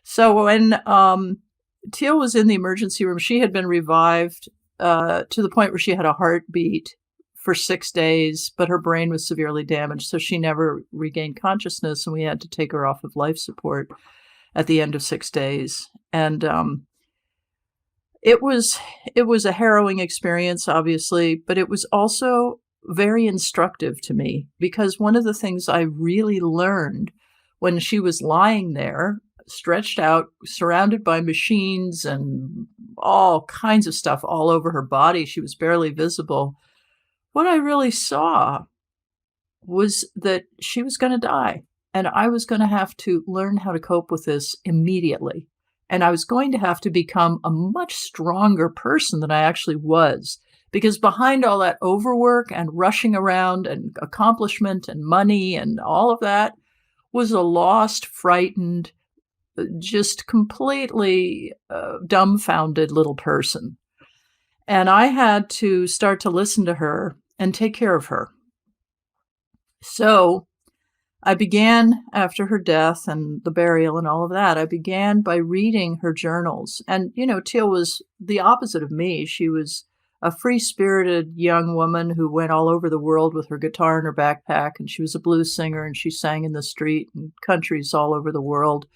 So when Teal was in the emergency room, she had been revived to the point where she had a heartbeat for 6 days, but her brain was severely damaged, so she never regained consciousness, and we had to take her off of life support at the end of 6 days. And it was a harrowing experience, obviously, but it was also very instructive to me, because one of the things I really learned when she was lying there, stretched out, surrounded by machines and all kinds of stuff all over her body, she was barely visible. What I really saw was that she was going to die, and I was going to have to learn how to cope with this immediately. And I was going to have to become a much stronger person than I actually was, because behind all that overwork and rushing around and accomplishment and money and all of that was a lost, frightened, just completely dumbfounded little person. And I had to start to listen to her and take care of her. So I began, after her death and the burial and all of that, I began by reading her journals. And, Teal was the opposite of me. She was a free-spirited young woman who went all over the world with her guitar in her backpack, and she was a blues singer, and she sang in the street in countries all over the world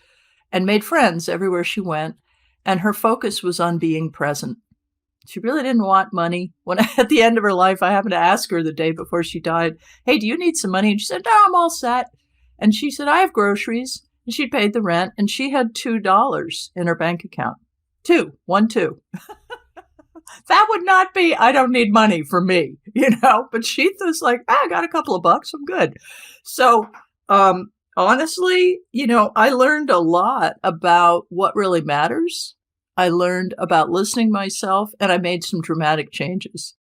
and made friends everywhere she went. And her focus was on being present. She really didn't want money. When at the end of her life, I happened to ask her the day before she died, "Hey, do you need some money?" And she said, "No, I'm all set." And she said, "I have groceries." And she'd paid the rent, and she had $2 in her bank account. 2. That would not be, I don't need money for me, but she was like, I got a couple of bucks, I'm good. So, honestly, I learned a lot about what really matters. I learned about listening myself, and I made some dramatic changes.